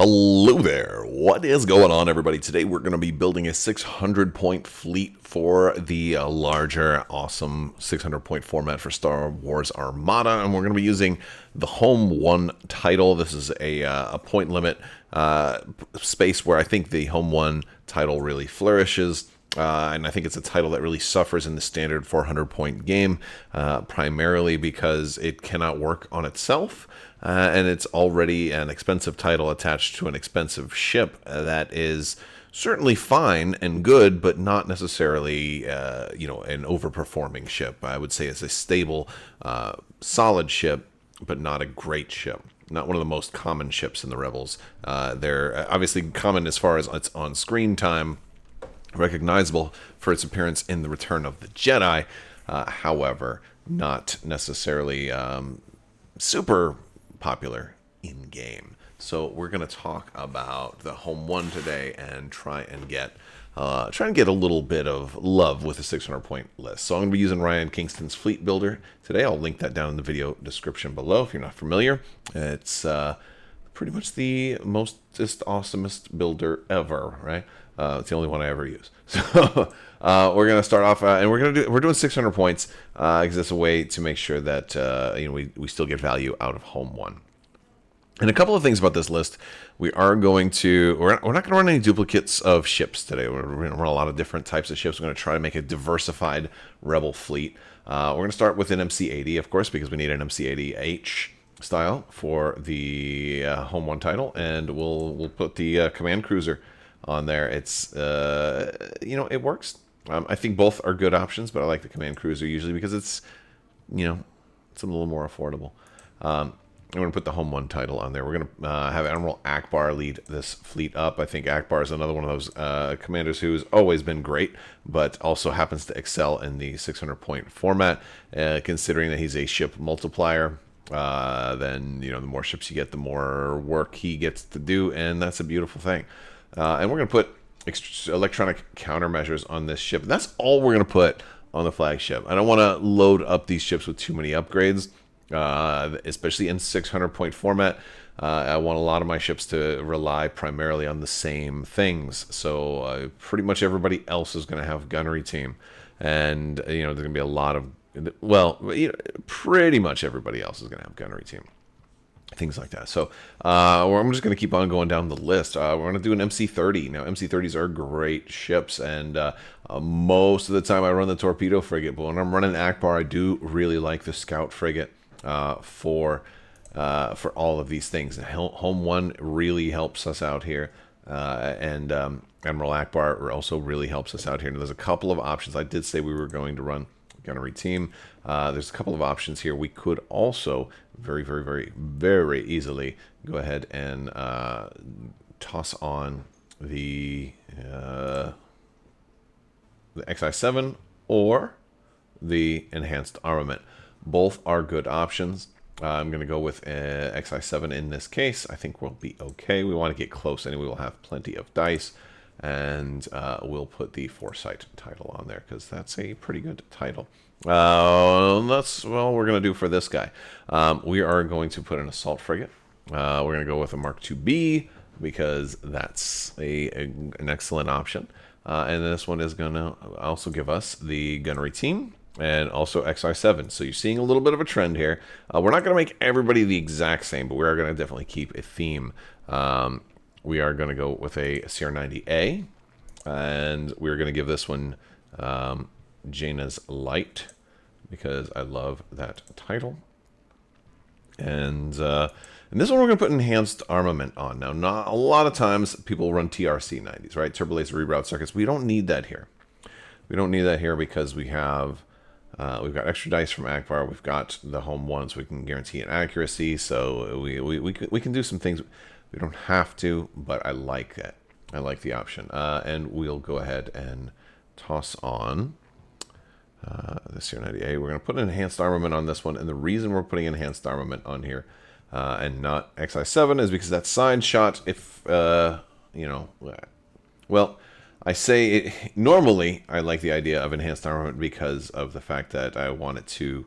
Hello there. What is going on, everybody? Today we're going to be building a 600-point fleet for the larger, awesome 600-point format for Star Wars Armada, and we're going to be using the Home One title. This is a point limit space where I think the Home One title really flourishes. And I think it's a title that really suffers in the standard 400-point game, primarily because it cannot work on itself, and it's already an expensive title attached to an expensive ship that is certainly fine and good, but not necessarily, an overperforming ship. I would say it's a stable, solid ship, but not a great ship. Not one of the most common ships in the Rebels. They're obviously common as far as its on-screen time, recognizable for its appearance in the Return of the Jedi, however, not necessarily super popular in-game. So we're going to talk about the Home One today and try and get a little bit of love with the 600-point list. So I'm going to be using Ryan Kingston's Fleet Builder today. I'll link that down in the video description below if you're not familiar. It's pretty much the just awesomest builder ever, right? It's the only one I ever use. So we're gonna start off, and we're doing 600 points because it's a way to make sure that we still get value out of Home One. And a couple of things about this list: we're not going to run any duplicates of ships today. We're going to run a lot of different types of ships. We're going to try to make a diversified Rebel fleet. We're going to start with an MC-80, of course, because we need an MC-80H style for the Home One title, and we'll put the command cruiser on there. It's it works. I think both are good options, but I like the command cruiser usually because it's a little more affordable. I'm going to put the Home One title on there. We're going to have Admiral Ackbar lead this fleet up. I think Ackbar is another one of those commanders who's always been great, but also happens to excel in the 600-point format, considering that he's a ship multiplier. Then the more ships you get, the more work he gets to do, and that's a beautiful thing. And we're going to put electronic countermeasures on this ship. That's all we're going to put on the flagship. I don't want to load up these ships with too many upgrades, especially in 600-point format. I want a lot of my ships to rely primarily on the same things. So pretty much everybody else is going to have gunnery team. And, there's going to be a lot of, pretty much everybody else is going to have gunnery team. Things like that. So I'm just going to keep on going down the list. We're going to do an MC-30. Now, MC-30s are great ships, and most of the time I run the torpedo frigate, but when I'm running Ackbar, I do really like the scout frigate for all of these things. And Home One really helps us out here, and Admiral Ackbar also really helps us out here. And there's a couple of options. I did say we were going to run gunnery team. There's a couple of options here. We could also very, very, very, very easily go ahead and toss on the XI7 or the enhanced armament. Both are good options. I'm going to go with XI7 in this case. I think we'll be okay. We want to get close anyway. We'll have plenty of dice. And we'll put the Foresight title on there because that's a pretty good title. That's what we're going to do for this guy. We are going to put an assault frigate. We're going to go with a Mark IIB because that's an excellent option. And this one is going to also give us the gunnery team and also XI7. So you're seeing a little bit of a trend here. We're not going to make everybody the exact same, but we are going to definitely keep a theme. We are going to go with a CR90A, and we're going to give this one Jaina's Light, because I love that title. And this one we're going to put enhanced armament on. Now, not a lot of times people run TRC 90s, right? Turbo laser reroute circuits. We don't need that here. We don't need that here because we've got extra dice from Ackbar. We've got the Home One, so we can guarantee an accuracy. So we can do some things. We don't have to, but I like that. I like the option. And we'll go ahead and toss on the CR90A. We're going to put an enhanced armament on this one. And the reason we're putting enhanced armament on here and not XI7 is because that side shot, if, well, I say it, normally I like the idea of enhanced armament because of the fact that I want it to,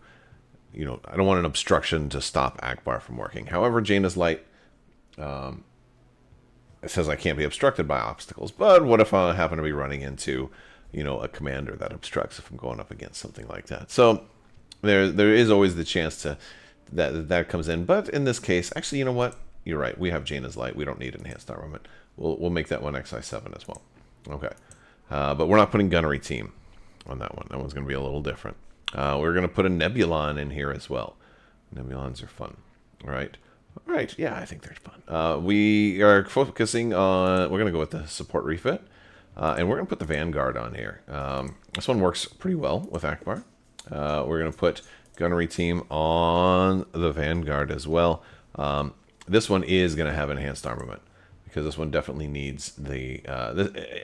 I don't want an obstruction to stop Ackbar from working. However, Jaina's Light it says I can't be obstructed by obstacles, but what if I happen to be running into, a commander that obstructs if I'm going up against something like that? So there is always the chance to that comes in. But in this case, actually, you know what? You're right. We have Jaina's Light. We don't need enhanced armament. We'll make that one XI7 as well. Okay. But we're not putting gunnery team on that one. That one's going to be a little different. We're going to put a Nebulon in here as well. Nebulons are fun. All right. All right. Yeah, I think they're fun. We are focusing on... We're going to go with the support refit. And we're going to put the Vanguard on here. This one works pretty well with Ackbar. We're going to put gunnery team on the Vanguard as well. This one is going to have enhanced armament, because this one definitely needs the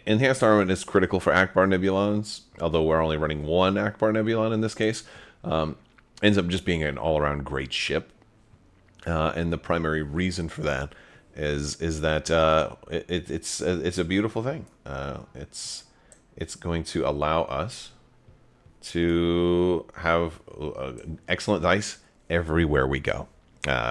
enhanced armament is critical for Ackbar Nebulons, although we're only running one Ackbar Nebulon in this case. Ends up just being an all-around great ship. And the primary reason for that is that it's a beautiful thing. It's going to allow us to have excellent dice everywhere we go.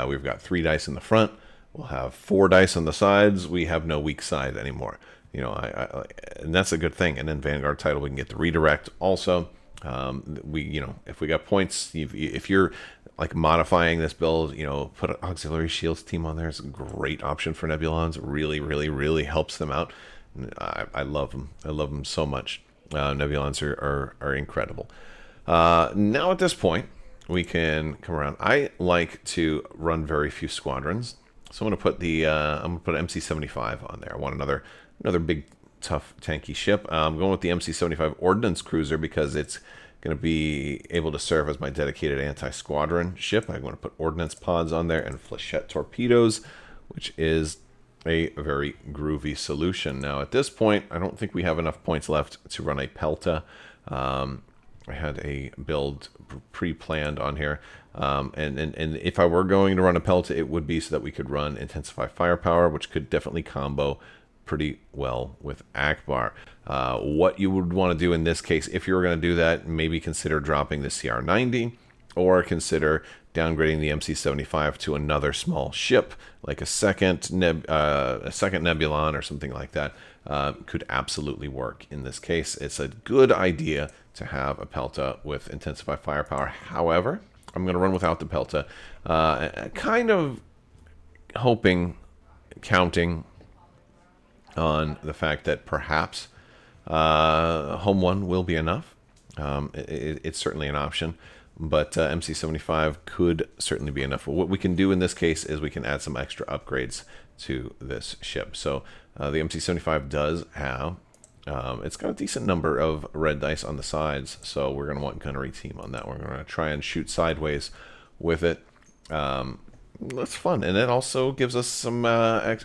We've got 3 dice in the front. We'll have 4 dice on the sides. We have no weak side anymore. And that's a good thing. And then Vanguard title, we can get the redirect also. If we got points, if you're like modifying this build, put an auxiliary shields team on there. It's a great option for Nebulons. Really, really, really helps them out. I love them. I love them so much. Nebulons are incredible. Now at this point, we can come around. I like to run very few squadrons, so I'm gonna put MC-75 on there. I want another big, tough, tanky ship. I'm going with the MC-75 Ordnance Cruiser because it's going to be able to serve as my dedicated anti-squadron ship. I'm going to put ordnance pods on there and flechette torpedoes, which is a very groovy solution. Now, at this point, I don't think we have enough points left to run a Pelta. I had a build pre-planned on here. And if I were going to run a Pelta, it would be so that we could run Intensify Firepower, which could definitely combo pretty well with Ackbar. What you would want to do in this case, if you were going to do that, maybe consider dropping the CR90, or consider downgrading the MC-75 to another small ship, like a second Nebulon or something like that. Could absolutely work in this case. It's a good idea to have a Pelta with Intensify Firepower. However, I'm going to run without the Pelta, kind of counting on the fact that perhaps Home One will be enough. It's certainly an option, but MC-75 could certainly be enough. What we can do in this case is we can add some extra upgrades to this ship. So the MC-75 does have, it's got a decent number of red dice on the sides, so we're going to want gunnery team on that. We're going to try and shoot sideways with it. That's fun, and it also gives us some. I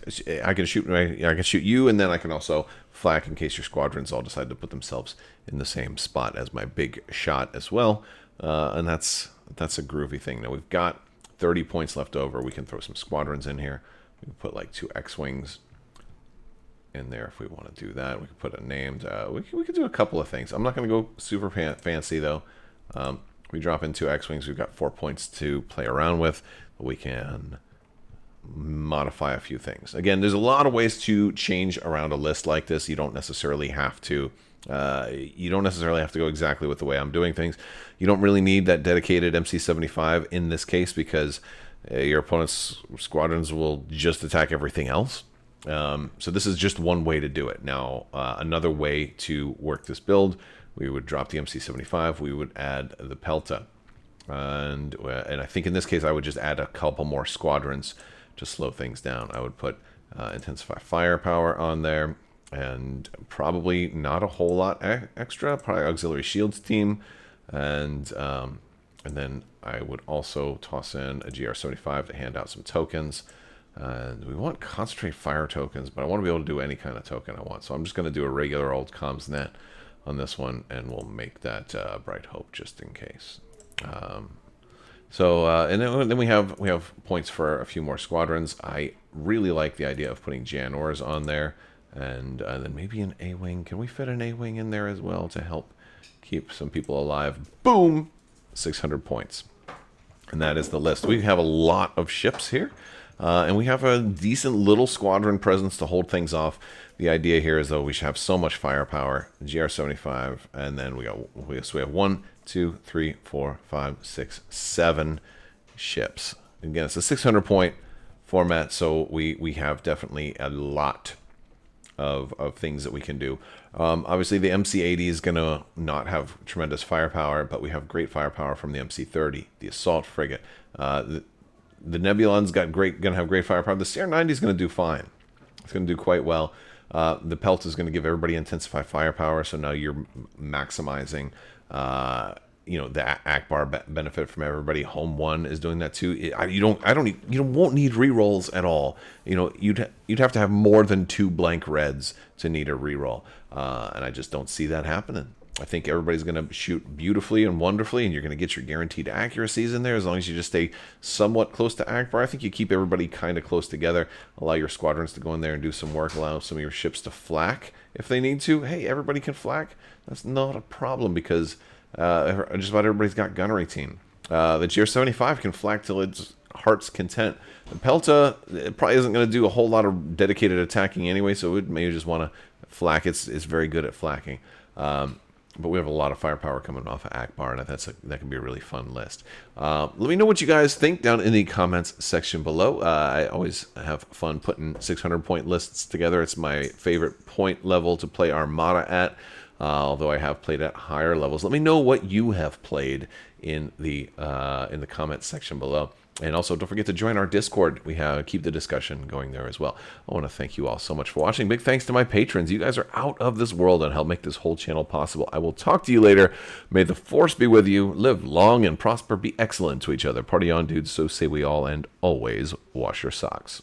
can shoot you, and then I can also flak in case your squadrons all decide to put themselves in the same spot as my big shot as well. And that's a groovy thing. Now we've got 30 points left over. We can throw some squadrons in here. We can put like 2 X-wings in there if we want to do that. We can put a named. We could do a couple of things. I'm not going to go super fancy though. We drop in 2 X-wings. We've got 4 points to play around with. We can modify a few things. Again, there's a lot of ways to change around a list like this. You don't necessarily have to. You don't necessarily have to go exactly with the way I'm doing things. You don't really need that dedicated MC-75 in this case because your opponent's squadrons will just attack everything else. So this is just one way to do it. Now, another way to work this build, we would drop the MC-75. We would add the Pelta. And I think in this case I would just add a couple more squadrons to slow things down. I would put Intensify Firepower on there, and probably not a whole lot extra. Probably Auxiliary Shields team, and then I would also toss in a GR-75 to hand out some tokens. And we want Concentrate Fire tokens, but I want to be able to do any kind of token I want. So I'm just going to do a regular old comms net on this one, and we'll make that Bright Hope just in case. And then we have points for a few more squadrons. I really like the idea of putting Janors on there, and then maybe an A-wing. Can we fit an A-wing in there as well to help keep some people alive? Boom, 600 points, and that is the list. We have a lot of ships here. And we have a decent little squadron presence to hold things off. The idea here is, though, we should have so much firepower. GR75, and then we have 1, 2, 3, 4, 5, 6, 7 ships. Again, it's a 600-point format, so we have definitely a lot of things that we can do. Obviously, the MC-80 is going to not have tremendous firepower, but we have great firepower from the MC-30, the assault frigate. The Nebulon's going to have great firepower. The CR-90 is going to do fine. It's going to do quite well. The Pelta is going to give everybody intensified firepower, so now you're maximizing, the Ackbar benefit from everybody. Home One is doing that too. You won't need rerolls at all. You'd have to have more than 2 blank reds to need a reroll, and I just don't see that happening. I think everybody's going to shoot beautifully and wonderfully, and you're going to get your guaranteed accuracies in there as long as you just stay somewhat close to Ackbar. I think you keep everybody kind of close together, allow your squadrons to go in there and do some work, allow some of your ships to flak if they need to. Hey, everybody can flak. That's not a problem because just about everybody's got gunnery team. The GR75 can flak till its heart's content. The Pelta, it probably isn't going to do a whole lot of dedicated attacking anyway, so it may just want to flak. It's very good at flakking. But we have a lot of firepower coming off of Ackbar, and that can be a really fun list. Let me know what you guys think down in the comments section below. I always have fun putting 600-point lists together. It's my favorite point level to play Armada at, although I have played at higher levels. Let me know what you have played in the comments section below. And also, don't forget to join our Discord. We keep the discussion going there as well. I want to thank you all so much for watching. Big thanks to my patrons. You guys are out of this world and help make this whole channel possible. I will talk to you later. May the force be with you. Live long and prosper. Be excellent to each other. Party on, dudes. So say we all. And always wash your socks.